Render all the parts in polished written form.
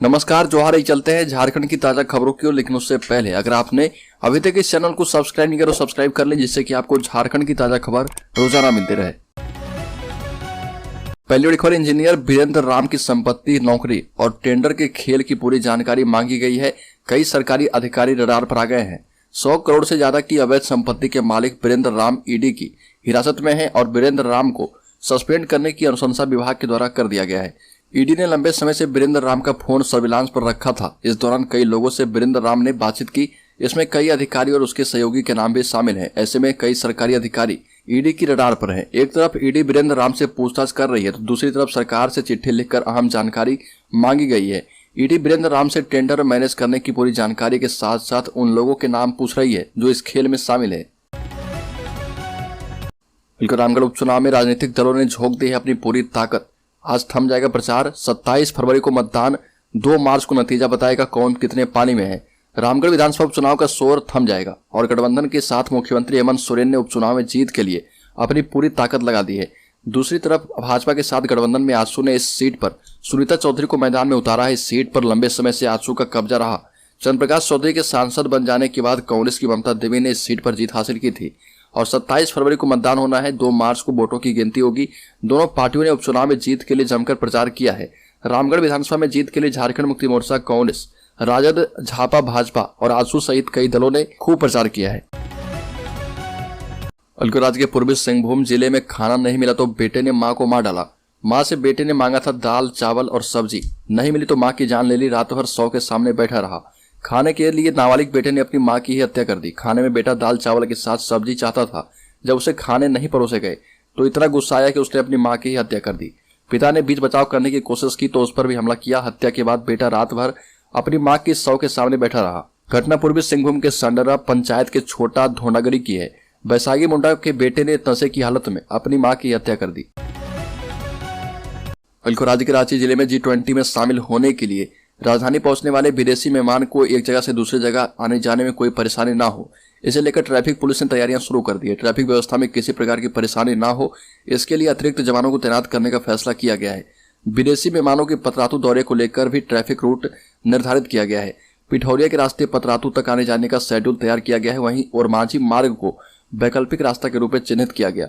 नमस्कार, जोहार ही चलते हैं झारखंड की ताजा खबरों की ओर। लेकिन उससे पहले अगर आपने अभी तक इस चैनल को सब्सक्राइब नहीं किया तो सब्सक्राइब कर लें, जिससे कि आपको झारखंड की ताजा खबर रोजाना मिलती रहे। पहली बड़ी खबर, इंजीनियर वीरेंद्र राम की संपत्ति, नौकरी और टेंडर के खेल की पूरी जानकारी मांगी गई है। कई सरकारी अधिकारी रडार पर आ गए हैं। 100 करोड़ से ज्यादा की अवैध संपत्ति के मालिक वीरेंद्र राम ईडी की हिरासत में है और वीरेंद्र राम को सस्पेंड करने की अनुशंसा विभाग के द्वारा कर दिया गया है। ईडी ने लंबे समय से वीरेंद्र राम का फोन सर्विलांस पर रखा था। इस दौरान कई लोगों से वीरेंद्र राम ने बातचीत की। इसमें कई अधिकारी और उसके सहयोगी के नाम भी शामिल हैं। ऐसे में कई सरकारी अधिकारी ईडी की रडार पर हैं। एक तरफ ईडी वीरेंद्र राम से पूछताछ कर रही है तो दूसरी तरफ सरकार से चिट्ठी लिखकर अहम जानकारी मांगी गई है। ईडी वीरेंद्र राम से टेंडर मैनेज करने की पूरी जानकारी के साथ साथ उन लोगों के नाम पूछ रही है जो इस खेल में शामिल है। रामगढ़ उपचुनाव में राजनीतिक दलों ने झोंक दी है अपनी पूरी ताकत। आज थम जाएगा प्रचार। 27 फरवरी को मतदान, 2 मार्च को नतीजा बताएगा कौन कितने पानी में है। रामगढ़ विधानसभा उपचुनाव का शोर थम जाएगा और गठबंधन के साथ मुख्यमंत्री हेमंत सोरेन ने उपचुनाव में जीत के लिए अपनी पूरी ताकत लगा दी है। दूसरी तरफ भाजपा के साथ गठबंधन में आजसू ने इस सीट पर सुनीता चौधरी को मैदान में उतारा है। इस सीट पर लंबे समय से आजसू का कब्जा रहा। चंद्रप्रकाश चौधरी के सांसद बन जाने के बाद कांग्रेस की ममता देवी ने इस सीट पर जीत हासिल की थी और 27 फरवरी को मतदान होना है। 2 मार्च को वोटों की गिनती होगी। दोनों पार्टियों ने उपचुनाव में जीत के लिए जमकर प्रचार किया है। रामगढ़ विधानसभा में जीत के लिए झारखंड मुक्ति मोर्चा, कांग्रेस, राजद, झापा, भाजपा और आजसू सहित कई दलों ने खूब प्रचार किया है। राज्य के पूर्वी सिंहभूम जिले में खाना नहीं मिला तो बेटे ने मां को मार डाला। मां से बेटे ने मांगा था दाल, चावल और सब्जी, नहीं मिली तो मां की जान ले ली। रात भर 100 के सामने बैठा रहा। खाने के लिए नाबालिग बेटे ने अपनी मां की ही हत्या कर दी। खाने में बेटा दाल चावल के साथ सब्जी चाहता था। जब उसे खाने नहीं परोसे गए तो इतना गुस्सा आया कि उसने अपनी मां की ही हत्या कर दी। पिता ने बीच बचाव करने की कोशिश की तो उस पर भी हमला किया। हत्या के बाद बेटा रात भर अपनी मां की 100 के सामने बैठा रहा। घटना पूर्वी सिंहभूम के संडरा पंचायत के छोटा धोनागरी की है। बैसागी मुंडा के बेटे ने नशे की हालत में अपनी मां की हत्या कर दी। राज्य के रांची जिले में G20 में शामिल होने के लिए राजधानी पहुंचने वाले विदेशी मेहमान को एक जगह से दूसरी जगह आने जाने में कोई परेशानी ना हो, इसे लेकर ट्रैफिक पुलिस ने तैयारियां शुरू कर दी है। ट्रैफिक व्यवस्था में किसी प्रकार की परेशानी ना हो, इसके लिए अतिरिक्त जवानों को तैनात करने का फैसला किया गया है। विदेशी मेहमानों के पतरातू दौरे को लेकर भी ट्रैफिक रूट निर्धारित किया गया है। पिठौरिया के रास्ते पतरातू तक आने जाने का शेड्यूल तैयार किया गया है। वहीं ओरमांझी मार्ग को वैकल्पिक रास्ता के रूप में चिन्हित किया गया।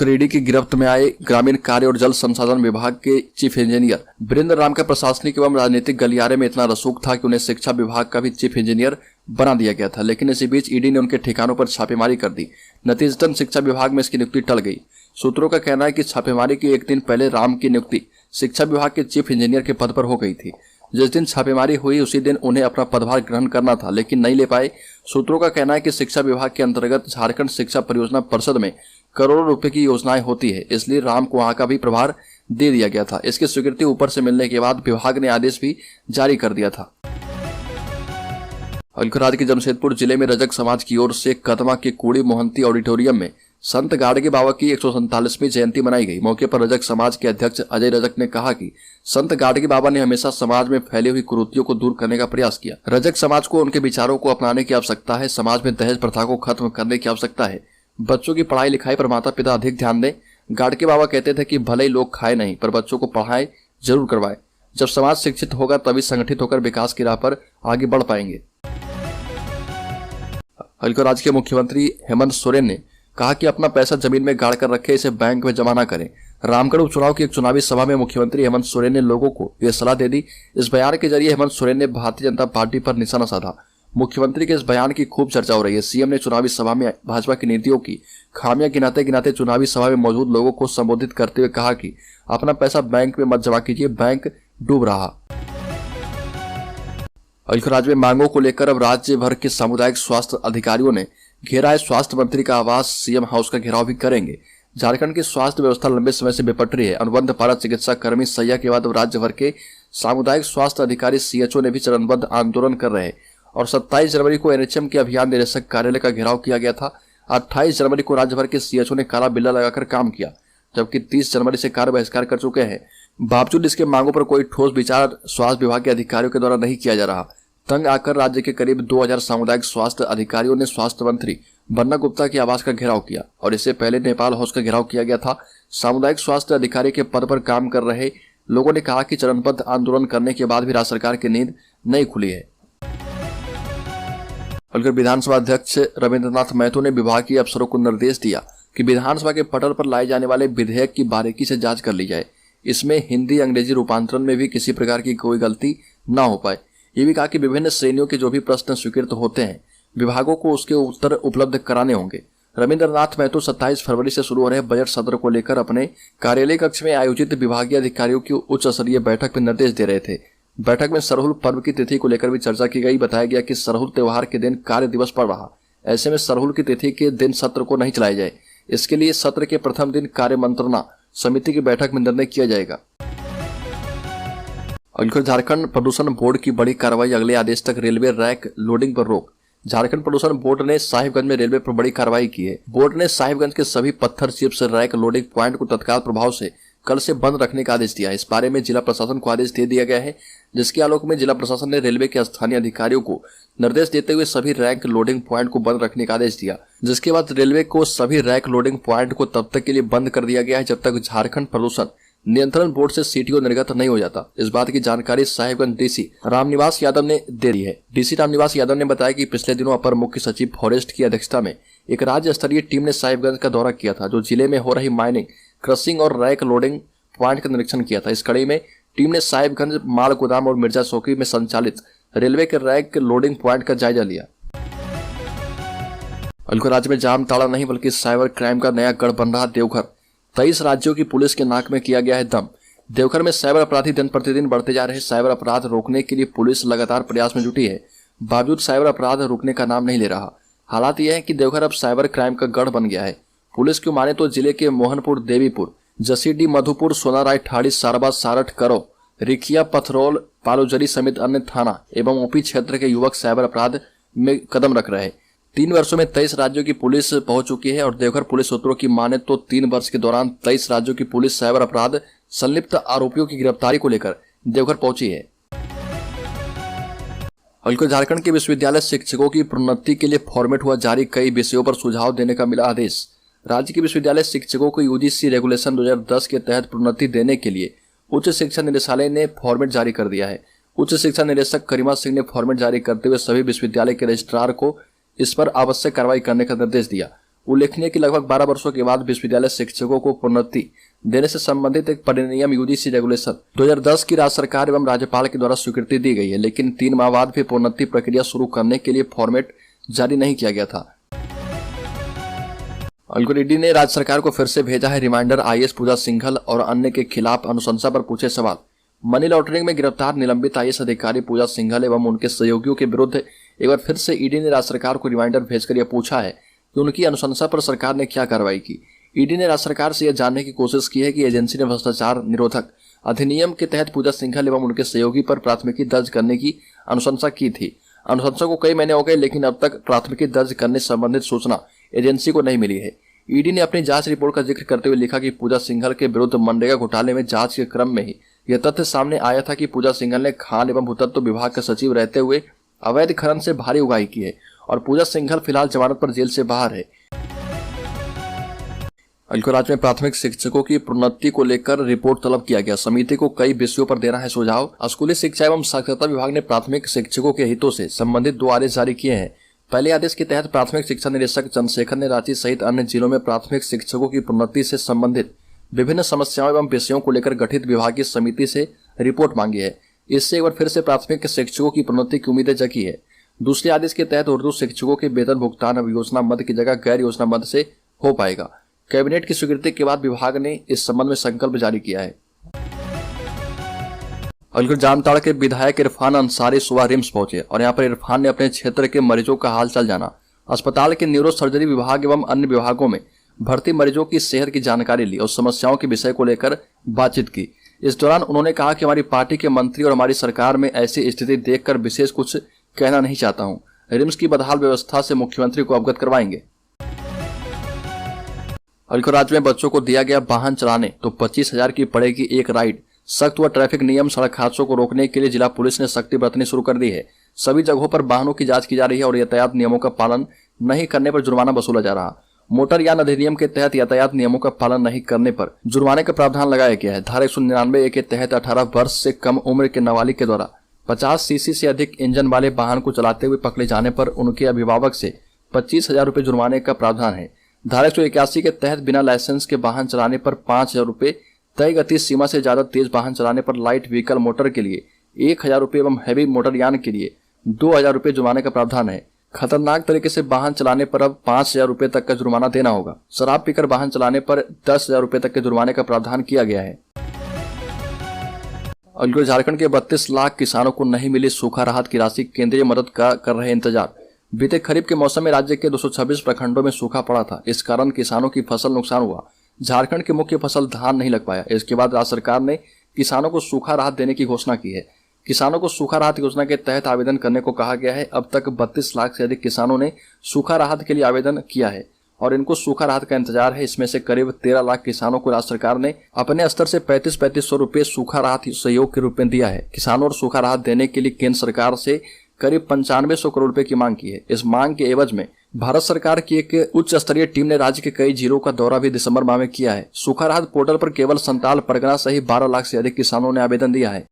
ईडी की गिरफ्त में आए ग्रामीण कार्य और जल संसाधन विभाग के चीफ इंजीनियर वीरेंद्र राम का प्रशासनिक एवं राजनीतिक गलियारे में इतना रसूख था कि उन्हें शिक्षा विभाग का भी चीफ इंजीनियर बना दिया गया था। लेकिन इसी बीच ईडी ने उनके ठिकानों पर छापेमारी कर दी। नतीजतन शिक्षा विभाग में इसकी नियुक्ति टल गई। सूत्रों का कहना है कि छापेमारी के एक दिन पहले राम की नियुक्ति शिक्षा विभाग के चीफ इंजीनियर के पद पर हो गई थी। जिस दिन छापेमारी हुई उसी दिन उन्हें अपना पदभार ग्रहण करना था, लेकिन नहीं ले पाए। सूत्रों का कहना है कि शिक्षा विभाग के अंतर्गत झारखंड शिक्षा परियोजना परिषद में करोड़ों रुपए की योजनाएं होती है, इसलिए राम को वहां का भी प्रभार दे दिया गया था। इसकी स्वीकृति ऊपर से मिलने के बाद विभाग ने आदेश भी जारी कर दिया था। राज्य के जमशेदपुर जिले में रजक समाज की ओर से कदमा के कूड़ी मोहंती ऑडिटोरियम में संत गाडगे बाबा की 147वीं जयंती मनाई गई। मौके पर रजक समाज के अध्यक्ष अजय रजक ने कहा कि संत गाडगे बाबा ने हमेशा समाज में फैली हुई कुरीतियों को दूर करने का प्रयास किया। रजक समाज को उनके विचारों को अपनाने की आवश्यकता है। समाज में दहेज प्रथा को खत्म करने की आवश्यकता है। बच्चों की पढ़ाई लिखाई पर माता पिता अधिक ध्यान दें। गाडगे बाबा कहते थे कि भले ही लोग खाए नहीं पर बच्चों को पढ़ाई जरूर करवाए। जब समाज शिक्षित होगा तभी संगठित होकर विकास की राह पर आगे बढ़ पाएंगे। राज्य के मुख्यमंत्री हेमंत सोरेन ने कहा कि अपना पैसा जमीन में गाड़ कर रखे, इसे बैंक में जमा न करें। रामगढ़ उपचुनाव की एक चुनावी सभा में मुख्यमंत्री हेमंत सोरेन ने लोगों को यह सलाह दे दी। इस बयान के जरिए हेमंत सोरेन ने भारतीय जनता पार्टी पर निशाना साधा। मुख्यमंत्री के इस बयान की खूब चर्चा हो रही है। सीएम ने चुनावी सभा में भाजपा की नीतियों की खामियां गिनाते गिनाते चुनावी सभा में मौजूद लोगों को संबोधित करते हुए कहा कि अपना पैसा बैंक में मत जमा कीजिए, बैंक डूब रहा। राज्य में मांगों को लेकर अब राज्य भर के सामुदायिक स्वास्थ्य अधिकारियों ने घेरा है। स्वास्थ्य मंत्री का आवास सीएम हाउस का घेराव भी करेंगे। झारखंड की स्वास्थ्य व्यवस्था लंबे समय से बेपट रही है। अनुबंध पारा चिकित्सा कर्मी सैया के बाद राज्य भर के सामुदायिक स्वास्थ्य अधिकारी सीएचओ ने भी चरणबद्ध आंदोलन कर रहे हैं और 27 जनवरी को एनएचएम के अभियान निदेशक कार्यालय का घेराव किया गया था। 28 जनवरी को राज्य भर के सीएचओ ने काला बिल्ला लगाकर काम किया, जबकि 30 जनवरी से कार्य बहिष्कार कर चुके हैं। बावजूद इसके मांगों पर कोई ठोस विचार स्वास्थ्य विभाग के अधिकारियों के द्वारा नहीं किया जा रहा। तंग आकर राज्य के करीब 2000 सामुदायिक स्वास्थ्य अधिकारियों ने स्वास्थ्य मंत्री बन्ना गुप्ता के आवास का घेराव किया और इससे पहले नेपाल हाउस का घेराव किया गया था। सामुदायिक स्वास्थ्य अधिकारी के पद पर काम कर रहे लोगों ने कहा कि चरणबद्ध आंदोलन करने के बाद भी राज्य सरकार की नींद नहीं खुली है। अलगढ़ विधानसभा अध्यक्ष रविंद्रनाथ महतो ने विभागीय अफसरों को निर्देश दिया कि विधानसभा के पटल पर लाए जाने वाले विधेयक की बारीकी से जांच कर ली जाए। इसमें हिंदी अंग्रेजी रूपांतरण में भी किसी प्रकार की कोई गलती न हो पाए। ये भी कहा कि विभिन्न श्रेणियों के जो भी प्रश्न स्वीकृत होते हैं विभागों को उसके उत्तर उपलब्ध कराने होंगे। रविंद्रनाथ महतो 27 फरवरी से शुरू हो रहे बजट सत्र को लेकर अपने कार्यालय कक्ष में आयोजित विभागीय अधिकारियों की उच्च स्तरीय बैठक में निर्देश दे रहे थे। बैठक में सरहुल पर्व की तिथि को लेकर भी चर्चा की गई। बताया गया कि सरहुल त्योहार के दिन कार्य दिवस पड़ रहा, ऐसे में सरहुल की तिथि के दिन सत्र को नहीं चलाया जाए। इसके लिए सत्र के प्रथम दिन कार्य मंत्रणा समिति की बैठक में निर्णय किया जाएगा। झारखंड प्रदूषण बोर्ड की बड़ी कार्रवाई, अगले आदेश तक रेलवे रैक लोडिंग पर रोक। झारखंड प्रदूषण बोर्ड ने साहिबगंज में रेलवे पर बड़ी कार्रवाई की है। बोर्ड ने साहिबगंज के सभी पत्थर चिप्स रैक लोडिंग प्वाइंट को तत्काल प्रभाव से कल से बंद रखने का आदेश दिया है। इस बारे में जिला प्रशासन को आदेश दे दिया गया है, जिसके आलोक में जिला प्रशासन ने रेलवे के स्थानीय अधिकारियों को निर्देश देते हुए सभी रैक लोडिंग प्वाइंट को बंद रखने का आदेश दिया। जिसके बाद रेलवे को सभी रैक लोडिंग प्वाइंट को तब तक के लिए बंद कर दिया गया है जब तक झारखंड प्रदूषण नियंत्रण बोर्ड से सीटीओ निर्गत नहीं हो जाता। इस बात की जानकारी साहिबगंज डीसी रामनिवास यादव ने दे दी है। डीसी रामनिवास यादव ने बताया कि पिछले दिनों अपर मुख्य सचिव फॉरेस्ट की अध्यक्षता में एक राज्य स्तरीय टीम ने साहिबगंज का दौरा किया था, जो जिले में हो रही माइनिंग, क्रशिंग और रैक लोडिंग प्वाइंट का निरीक्षण किया था। इस कड़ी में टीम ने साहिबगंज, माल गोदाम और मिर्जा चौकी में संचालित रेलवे के रैक लोडिंग प्वाइंट का जायजा लिया। राज्य में जाम ताड़ा नहीं बल्कि साइबर क्राइम का नया गढ़ बन रहा देवघर। 23 राज्यों की पुलिस के नाक में किया गया है दम। देवघर में साइबर अपराधी दिन प्रतिदिन बढ़ते जा रहे साइबर अपराध रोकने के लिए पुलिस लगातार प्रयास में जुटी है, बावजूद साइबर अपराध रुकने का नाम नहीं ले रहा। हालात यह है कि देवघर अब साइबर क्राइम का गढ़ बन गया है। पुलिस को माने तो जिले के मोहनपुर, देवीपुर, जसीडीह, मधुपुर, सोनाराय, ठाड़ी, सारबा, सारठ, करो, रिखिया, पथरौल, पालोजरी समेत अन्य थाना एवं ओपी क्षेत्र के युवक साइबर अपराध में कदम रख रहे हैं। 3 वर्षों में 23 राज्यों की पुलिस पहुंच चुकी है और देवघर पुलिस सूत्रों की माने तो 3 वर्ष के दौरान 23 राज्यों की पुलिस साइबर अपराध संलिप्त आरोपियों की गिरफ्तारी को लेकर देवघर पहुंची है। झारखंड के विश्वविद्यालय शिक्षकों की प्रोन्नति के लिए फॉर्मेट हुआ जारी, कई विषयों पर सुझाव देने का मिला आदेश। राज्य के विश्वविद्यालय शिक्षकों को यूजीसी रेगुलेशन 2010 के तहत प्रोन्नति देने के लिए उच्च शिक्षा निदेशालय ने फॉर्मेट जारी कर दिया है। उच्च शिक्षा निदेशक करीमा सिंह ने फॉर्मेट जारी करते हुए सभी विश्वविद्यालय के रजिस्ट्रार को इस पर आवश्यक कार्रवाई करने का निर्देश दिया। उल्लेखनीय कि लगभग 12 वर्षों के बाद विश्वविद्यालय शिक्षकों को प्रोन्नति देने से संबंधित एक परिनियम यूजीसी रेगुलेशन 2010 की राज्य सरकार एवं राज्यपाल के द्वारा स्वीकृति दी गई है, लेकिन 3 माह बाद भी प्रोन्नति प्रक्रिया शुरू करने के लिए फॉर्मेट जारी नहीं किया गया था। ईडी ने राज्य सरकार को फिर से भेजा है रिमाइंडर, आईएएस पूजा सिंघल और अन्य के खिलाफ अनुशंसा पर पूछे सवाल। मनी लॉन्ड्रिंग में गिरफ्तार निलंबित आईएएस अधिकारी पूजा सिंघल एवं उनके सहयोगियों के विरुद्ध एक बार फिर से ईडी ने राज्य सरकार को रिमाइंडर भेजकर यह पूछा है कि उनकी अनुशंसा पर सरकार ने क्या कार्रवाई की। ईडी ने राज्य सरकार से यह जानने की कोशिश की है कि एजेंसी ने भ्रष्टाचार निरोधक अधिनियम के तहत पूजा सिंघल एवं उनके सहयोगी पर प्राथमिकी दर्ज करने की अनुशंसा की थी। अनुशंसा को कई महीने हो गए, लेकिन अब तक प्राथमिकी दर्ज करने संबंधित सूचना एजेंसी को नहीं मिली है। ईडी ने अपनी जांच रिपोर्ट का जिक्र करते हुए लिखा कि पूजा सिंघल के विरुद्ध मनरेगा घोटाले में जांच के क्रम में ही यह तथ्य सामने आया था कि पूजा सिंघल ने खान एवं भूतत्व विभाग के सचिव रहते हुए अवैध खनन से भारी उगाही की है और पूजा सिंघल फिलहाल जमानत पर जेल से बाहर है। राज्य में प्राथमिक शिक्षकों की प्रोन्नति को लेकर रिपोर्ट तलब किया गया। समिति को कई विषयों पर देना है सुझाव। स्कूली शिक्षा एवं साक्षरता विभाग ने प्राथमिक शिक्षकों के हितों से संबंधित 2 आदेश जारी किए हैं। पहले आदेश के तहत प्राथमिक शिक्षा निदेशक चंद्रशेखर ने रांची सहित अन्य जिलों में प्राथमिक शिक्षकों की प्रोन्नति से संबंधित विभिन्न समस्याओं एवं विषयों को लेकर गठित विभागीय समिति से रिपोर्ट मांगी है। इससे एक बार फिर से प्राथमिक शिक्षकों की प्रोन्नति की उम्मीदें जगी है। दूसरे आदेश के तहत उर्दू शिक्षकों के वेतन भुगतान अब योजना मद की जगह गैर योजना मद से हो पाएगा। कैबिनेट की स्वीकृति के बाद विभाग ने इस संबंध में संकल्प जारी किया है। जामताड़ा के विधायक इरफान अंसारी सुबह रिम्स पहुंचे और यहां पर इरफान ने अपने क्षेत्र के मरीजों का हालचाल जाना। अस्पताल के न्यूरो सर्जरी विभाग एवं अन्य विभागों में भर्ती मरीजों की सेहत की जानकारी ली और समस्याओं के विषय को लेकर बातचीत की। इस दौरान उन्होंने कहा कि हमारी पार्टी के मंत्री और हमारी सरकार में ऐसी स्थिति देखकर विशेष कुछ कहना नहीं चाहता हूं। रिम्स की बदहाल व्यवस्था से मुख्यमंत्री को अवगत करवाएंगे। राज्य में बच्चों को दिया गया वाहन चलाने तो 25,000 की पड़ेगी एक राइड। सख्त हुआ ट्रैफिक नियम, सड़क हादसों को रोकने के लिए जिला पुलिस ने सख्ती बरतनी शुरू कर दी है। सभी जगहों पर वाहनों की जांच की जा रही है और यातायात नियमों का पालन नहीं करने पर जुर्माना वसूला जा रहा। मोटरयान अधिनियम के तहत यातायात नियमों का पालन नहीं करने पर जुर्माने का प्रावधान लगाया गया है। धारा 199 के तहत 18 वर्ष से कम उम्र के नाबालिग के द्वारा 50 सीसी से अधिक इंजन वाले वाहन को चलाते हुए पकड़े जाने पर उनके अभिभावक से 25,000 रुपये जुर्माने का प्रावधान है। धारा 181 के तहत बिना लाइसेंस के वाहन चलाने पर 5,000 रुपये, तय गति सीमा से ज्यादा तेज वाहन चलाने पर लाइट व्हीकल मोटर के लिए 1,000 रुपये एवं हैवी मोटरयान के लिए 2,000 रुपये जुर्माने का प्रावधान है। खतरनाक तरीके से वाहन चलाने पर अब 5,000 रुपये तक का जुर्माना देना होगा। शराब पीकर वाहन चलाने पर 10,000 रुपये तक के जुर्माने का प्रावधान किया गया है। और झारखंड के 32 लाख किसानों को नहीं मिली सूखा राहत की राशि, केंद्रीय मदद का कर रहे इंतजार। बीते खरीफ के मौसम में राज्य के 226 प्रखंडों में सूखा पड़ा था। इस कारण किसानों की फसल नुकसान हुआ। झारखंड की मुख्य फसल धान नहीं लग पाया। इसके बाद राज्य सरकार ने किसानों को सूखा राहत देने की घोषणा की है। किसानों को सूखा राहत योजना के तहत आवेदन करने को कहा गया है। अब तक 32 लाख से अधिक किसानों ने सूखा राहत के लिए आवेदन किया है और इनको सूखा राहत का इंतजार है। इसमें से करीब 13 लाख किसानों को राज्य सरकार ने अपने स्तर से 35-3500 रुपये सूखा राहत सहयोग के रूप में दिया है। किसानों और सूखा राहत देने के लिए केंद्र सरकार से करीब 9500 करोड़ रुपए की मांग की है। इस मांग के एवज में भारत सरकार की एक उच्च स्तरीय टीम ने राज्य के कई जिलों का दौरा भी दिसंबर माह में किया है। सूखा राहत पोर्टल पर केवल संताल परगना सहित 12 लाख से अधिक किसानों ने आवेदन दिया है।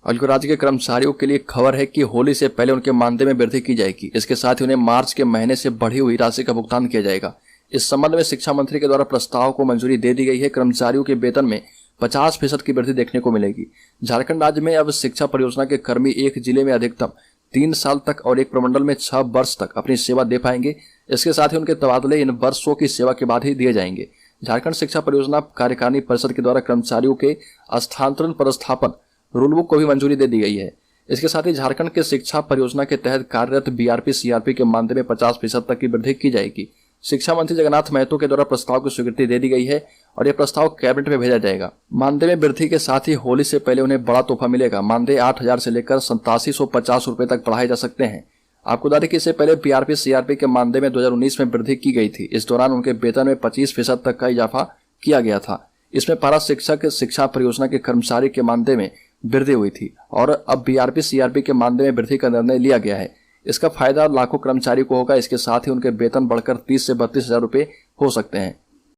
और राज्य के कर्मचारियों के लिए खबर है कि होली से पहले उनके मानदेय में वृद्धि की जाएगी। इसके साथ ही उन्हें मार्च के महीने से बढ़ी हुई राशि का भुगतान किया जाएगा। इस संबंध में शिक्षा मंत्री के द्वारा प्रस्ताव को मंजूरी दे दी गई है। कर्मचारियों के वेतन में 50% की वृद्धि देखने को मिलेगी। झारखंड राज्य में अब शिक्षा परियोजना के कर्मी एक जिले में अधिकतम 3 साल तक और एक प्रमंडल में 6 वर्ष तक अपनी सेवा दे पाएंगे। इसके साथ ही उनके तबादले इन वर्षों की सेवा के बाद ही दिए जाएंगे। झारखंड शिक्षा परियोजना कार्यकारिणी परिषद के द्वारा कर्मचारियों के स्थानांतरण पदस्थापन रूल बुक को भी मंजूरी दे दी गई है। इसके साथ ही झारखंड के शिक्षा परियोजना के तहत कार्यरत बीआरपी सीआरपी के मानदेय में 50% तक की वृद्धि की जाएगी। शिक्षा मंत्री जगन्नाथ महतो के द्वारा प्रस्ताव की स्वीकृति दे दी गई है और यह प्रस्ताव कैबिनेट में भेजा जाएगा। मानदेय में वृद्धि के साथ ही होली से पहले उन्हें बड़ा तोहफा मिलेगा। मानदेय 8,000 से लेकर 8750 रुपए तक बढ़ाए जा सकते हैं। आपको बता दें कि इससे पहले बीआरपी सीआरपी के मानदेय में 2019 में वृद्धि की गई थी। इस दौरान उनके वेतन में 25% तक का इजाफा किया गया था। इसमें पारा शिक्षक शिक्षा परियोजना के कर्मचारी के मानदेय में वृद्धि हुई थी और अब बीआरपी सीआरपी के मानदेय में वृद्धि का निर्णय लिया गया है। इसका फायदा लाखों कर्मचारी को होगा। इसके साथ ही उनके वेतन बढ़कर 30 से 32 हजार रुपये हो सकते हैं।